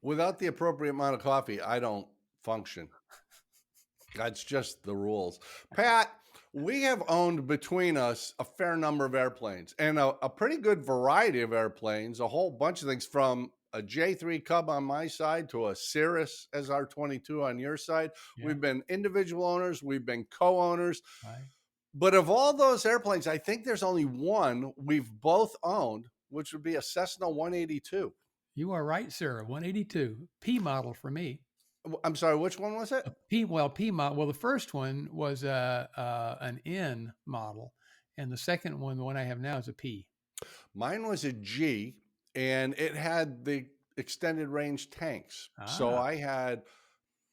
Without the appropriate amount of coffee, I don't function. That's just the rules. Pat, we have owned between us a fair number of airplanes and a pretty good variety of airplanes, a whole bunch of things from a J3 Cub on my side to a Cirrus SR-22 on your side. Yeah, We've been individual owners, we've been co-owners. right. But of all those airplanes, I think there's only one we've both owned, which would be a Cessna 182. You are right, sir. 182 P model for me. I'm sorry, which one was it? A P model. Well, the first one was an N model, and the second one, the one I have now, is a P. Mine was a G, and it had the extended range tanks. So Ah, I had,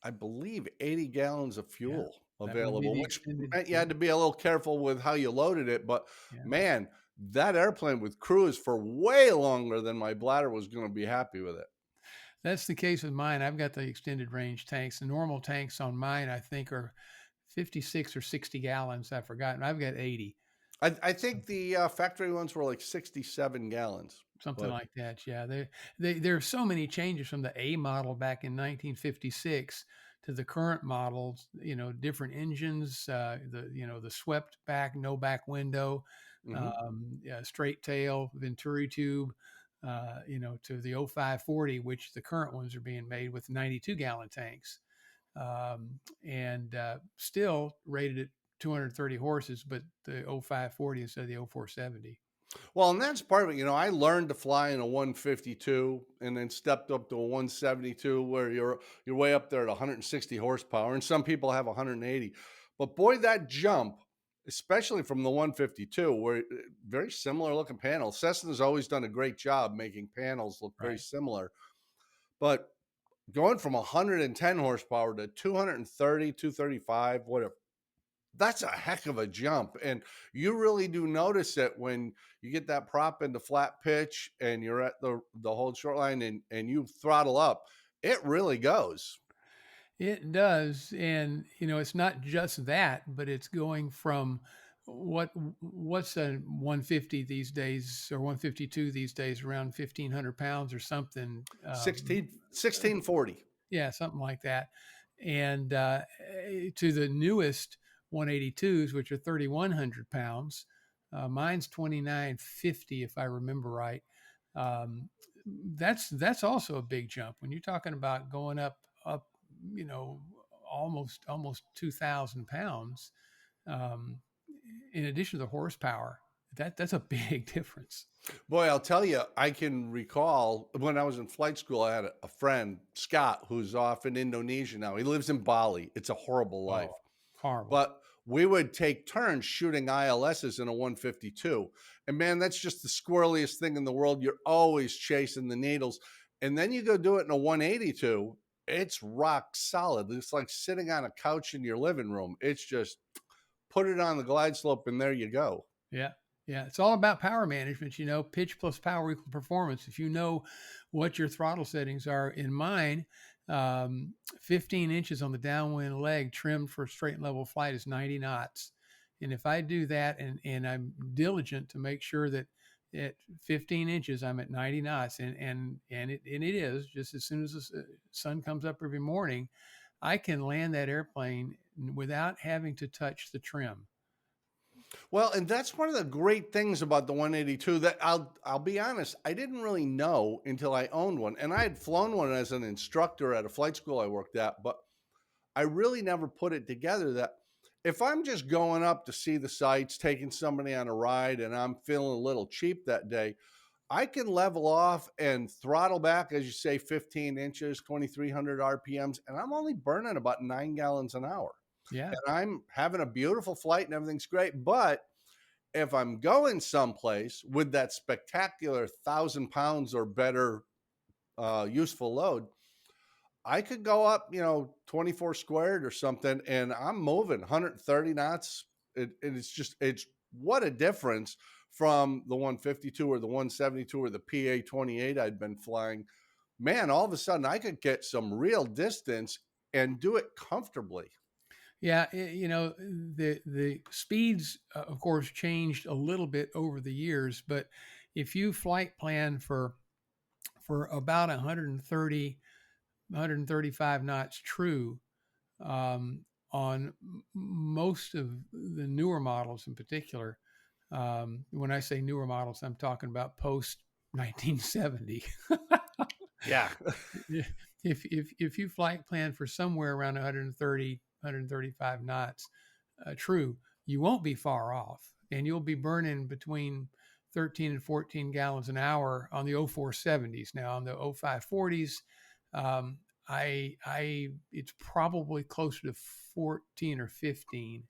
I believe, 80 gallons of yeah. fuel That would be available, the which extended. meant you Yeah, had to be a little careful with how you loaded it. But yeah. man, that airplane would cruise for way longer than my bladder was going to be happy with it. That's the case with mine. I've got the extended range tanks. The normal tanks on mine, I think, are 56 or 60 gallons. I've forgotten. I've got 80. I think the factory ones were like 67 gallons, Something but like that. Yeah. There are so many changes from the A model back in 1956 to the current models, different engines, the swept back, no back window, mhm. yeah, straight tail, Venturi tube, to the 0540, which the current ones are being made with 92 gallon tanks. And still rated at 230 horses, but the 0540 instead of the 0470. Well, and that's part of it. I learned to fly in a 152 and then stepped up to a 172 where you're way up there at 160 horsepower, and some people have 180. But boy, that jump, especially from the 152, where very similar looking panels. Cessna's always done a great job making panels look very Right. similar. But going from 110 horsepower to 230, 235, whatever, that's a heck of a jump. And you really do notice it when you get that prop into flat pitch and you're at the hold short line and you throttle up. It really goes. It does, and it's not just that, but it's going from what's a 150 these days or 152 these days, around 1,500 pounds or something. 1640. Yeah, something like that, and to the newest 182s, which are 3,100 pounds. Mine's 2,950, if I remember right. Um, that's also a big jump when you're talking about going up, you know, almost 2,000 pounds. Um, in addition to the horsepower, that's a big difference. Boy, I'll tell you, I can recall when I was in flight school, I had a friend, Scott, who's off in Indonesia now. He lives in Bali. It's a horrible life. Oh, horrible. But we would take turns shooting ILSs in a 152. And man, that's just the squirreliest thing in the world. You're always chasing the needles. And then you go do it in a 182. It's rock solid. It's like sitting on a couch in your living room. It's just put it on the glide slope and there you go. Yeah. Yeah. It's all about power management, pitch plus power equal performance. If you know what your throttle settings are, in mine, 15 inches on the downwind leg trimmed for straight and level flight is 90 knots. And if I do that and I'm diligent to make sure that at 15 inches, I'm at 90 knots, and it is just as soon as the sun comes up every morning, I can land that airplane without having to touch the trim. Well, and that's one of the great things about the 182 that I'll be honest, I didn't really know until I owned one. And I had flown one as an instructor at a flight school I worked at, but I really never put it together that if I'm just going up to see the sights, taking somebody on a ride, and I'm feeling a little cheap that day, I can level off and throttle back, as you say, 15 inches, 2,300 RPMs, and I'm only burning about 9 gallons an hour. Yeah. And I'm having a beautiful flight and everything's great. But if I'm going someplace with that spectacular 1,000 pounds or better useful load, I could go up, 24 squared or something, and I'm moving 130 knots. It's what a difference from the 152 or the 172 or the PA 28 I'd been flying. Man, all of a sudden I could get some real distance and do it comfortably. Yeah, the speeds, of course, changed a little bit over the years. But if you flight plan for about 130 135 knots true um, on most of the newer models in particular. When I say newer models, I'm talking about post 1970. Yeah. If you flight plan for somewhere around 130, 135 knots true, you won't be far off, and you'll be burning between 13 and 14 gallons an hour on the 0470s. Now on the 0540s, um, it's probably closer to 14 or 15,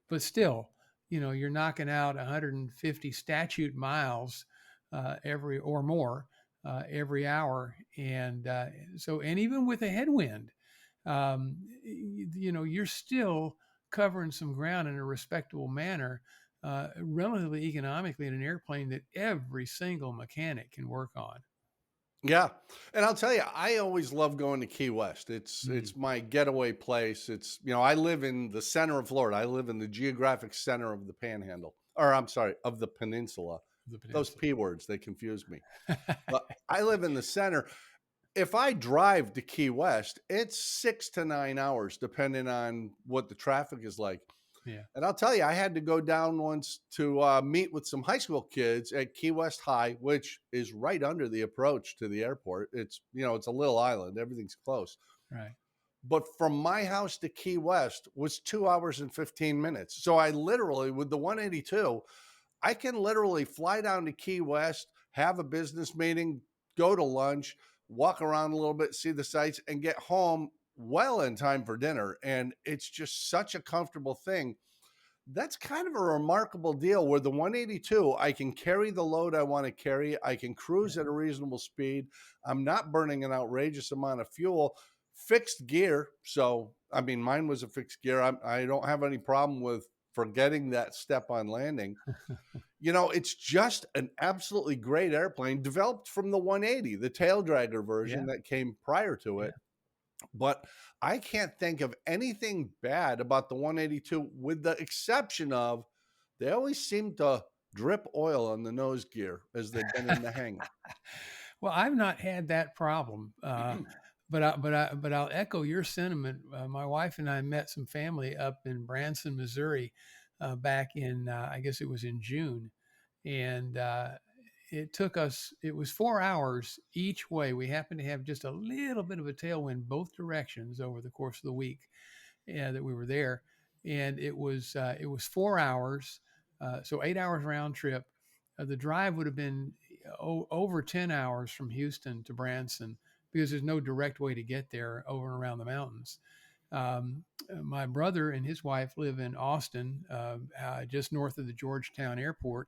but still, you're knocking out 150 statute miles every or more every hour, and and even with a headwind, you're still covering some ground in a respectable manner, relatively economically in an airplane that every single mechanic can work on. Yeah. And I'll tell you, I always love going to Key West. Mm, It's my getaway place. I live in the center of Florida. I live in the geographic center of the panhandle. Or I'm sorry, of the peninsula. the Those peninsula. P words, they confuse me. But I live in the center. If I drive to Key West, it's 6 to 9 hours, depending on what the traffic is like. Yeah. And I'll tell you, I had to go down once to meet with some high school kids at Key West High, which is right under the approach to the airport. It's a little island, everything's close. Right. But from my house to Key West was 2 hours and 15 minutes. So I literally, with the 182, I can literally fly down to Key West, have a business meeting, go to lunch, walk around a little bit, see the sights, and get home well in time for dinner. And it's just such a comfortable thing. That's kind of a remarkable deal where the 182, I can carry the load I want to carry. I can Yeah. cruise at a reasonable speed. I'm not burning an outrageous amount of fuel. Fixed gear. So, I mean, mine was a fixed gear. I don't have any problem with forgetting that step on landing. It's just an absolutely great airplane developed from the 180, the tail dragger version Yeah. that came prior to Yeah. it. But I can't think of anything bad about the 182, with the exception of they always seem to drip oil on the nose gear as they've been in the hangar. Well, I've not had that problem, but I'll echo your sentiment. My wife and I met some family up in Branson, Missouri, back in I guess it was in June, and it took us. It was 4 hours each way. We happened to have just a little bit of a tailwind both directions over the course of the week that we were there, and it was 4 hours, so 8 hours round trip. The drive would have been over 10 hours from Houston to Branson because there's no direct way to get there over and around the mountains. My brother and his wife live in Austin, just north of the Georgetown airport.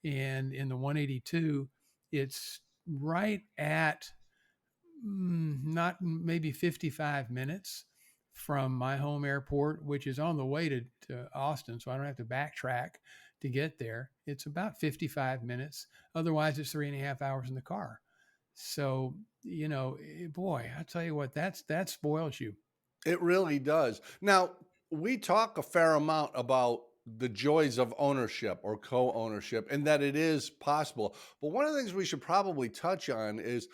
And in the 182, it's right at not maybe 55 minutes from my home airport, which is on the way to Austin. So I don't have to backtrack to get there. It's about 55 minutes. Otherwise, it's 3.5 hours in the car. So, boy, I tell you what, that spoils you. It really does. Now, we talk a fair amount about the joys of ownership or co-ownership and that it is possible. But one of the things we should probably touch on is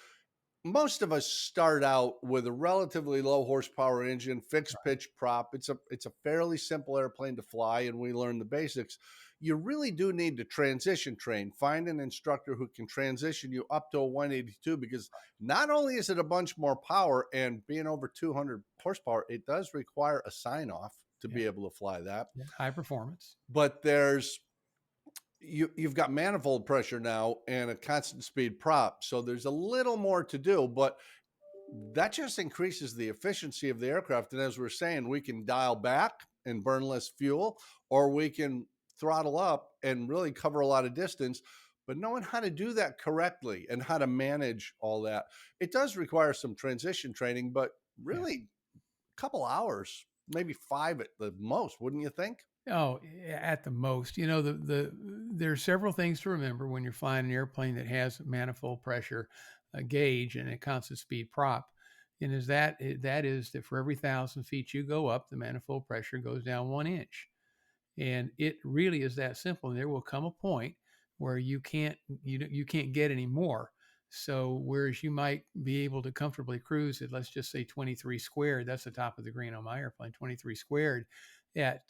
most of us start out with a relatively low horsepower engine, fixed pitch prop. It's a fairly simple airplane to fly, and we learn the basics. You really do need to transition train. Find an instructor who can transition you up to a 182, because not only is it a bunch more power, and being over 200 horsepower, it does require a sign off to Yeah, be able to fly that. yeah. High performance. But you've got manifold pressure now and a constant speed prop, so there's a little more to do, but that just increases the efficiency of the aircraft. And as we're saying, we can dial back and burn less fuel, or we can throttle up and really cover a lot of distance. But knowing how to do that correctly and how to manage all that, it does require some transition training, but Yeah. really a couple hours, maybe 5 at the most, wouldn't you think? Oh, at the most, there are several things to remember when you're flying an airplane that has manifold pressure gauge and a constant speed prop. And that is that for every 1,000 feet you go up, the manifold pressure goes down 1 inch. And it really is that simple. And there will come a point where you can't get any more. So whereas you might be able to comfortably cruise at, let's just say 23 squared, that's the top of the green on my airplane, 23 squared at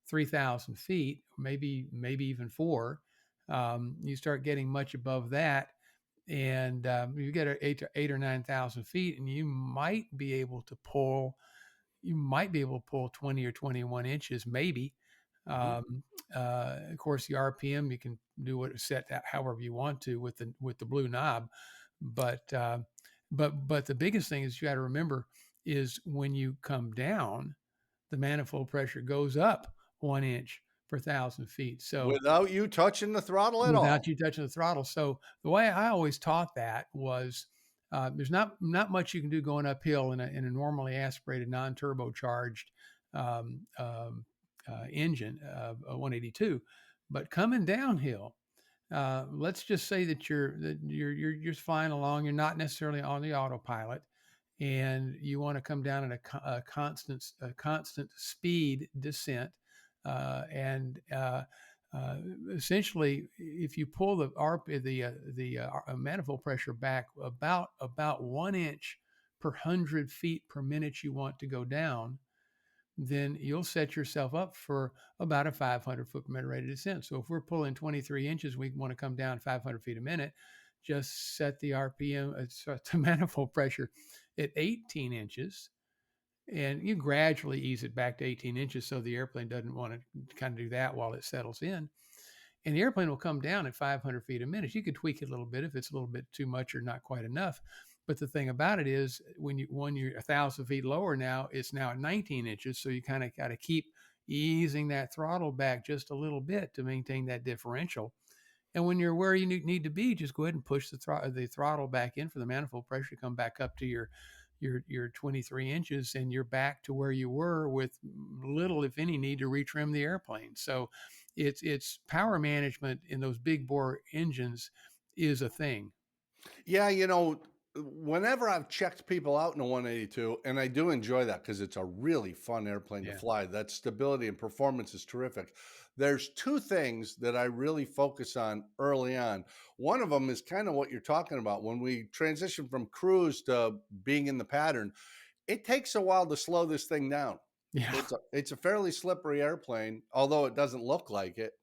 3,000 feet, maybe even four. You start getting much above that, and you get eight or 9,000 feet, and you might be able to pull 20 or 21 inches, maybe. Mhm. Of course, the RPM you can do it set that however you want to with the blue knob, but but the biggest thing is you got to remember is when you come down, the manifold pressure goes up 1 inch per thousand feet. So Without you touching the throttle at all. without you touching the throttle. So the way I always taught that was there's not much you can do going uphill in a normally aspirated, non-turbocharged engine, a 182, but coming downhill. Let's just say that you're just flying along. You're not necessarily on the autopilot, and you want to come down at a constant speed descent, and essentially, if you pull the manifold pressure back about 1 inch per 100 feet per minute you want to go down, then you'll set yourself up for about a 500 foot per minute rate of descent. So if we're pulling 23 inches, we want to come down 500 feet a minute. Just set the RPM, the manifold pressure at 18 inches, and you gradually ease it back to 18 inches so the airplane doesn't want to kind of do that while it settles in. And the airplane will come down at 500 feet a minute. You could tweak it a little bit if it's a little bit too much or not quite enough. But the thing about it is, when you're 1,000 feet lower now, it's now at 19 inches. So you kind of got to keep easing that throttle back just a little bit to maintain that differential. And when you're where you need to be, just go ahead and push the throttle back in for the manifold pressure to come back up to your 23 inches, and you're back to where you were with little, if any, need to retrim the airplane. So it's power management in those big bore engines is a thing. Yeah, whenever I've checked people out in a 182, and I do enjoy that because it's a really fun airplane to Yeah. fly. That stability and performance is terrific. There's two things that I really focus on early on. One of them is kind of what you're talking about. When we transition from cruise to being in the pattern, it takes a while to slow this thing down. Yeah. It's a fairly slippery airplane, although it doesn't look like it.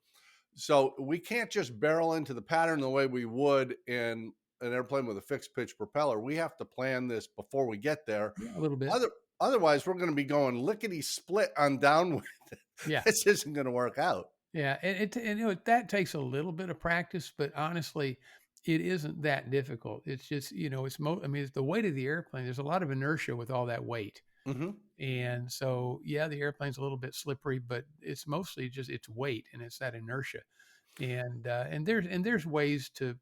So we can't just barrel into the pattern the way we would in an airplane with a fixed pitch propeller. We have to plan this before we get there. Yeah, a little bit. Otherwise, we're going to be going lickety split on downwind. Yeah. This isn't going to work out. Yeah. And that takes a little bit of practice, but honestly, it isn't that difficult. It's just, I mean, it's the weight of the airplane. There's a lot of inertia with all that weight. Hmm. And so, yeah, the airplane's a little bit slippery, but it's mostly just its weight and it's that inertia. And there's ways to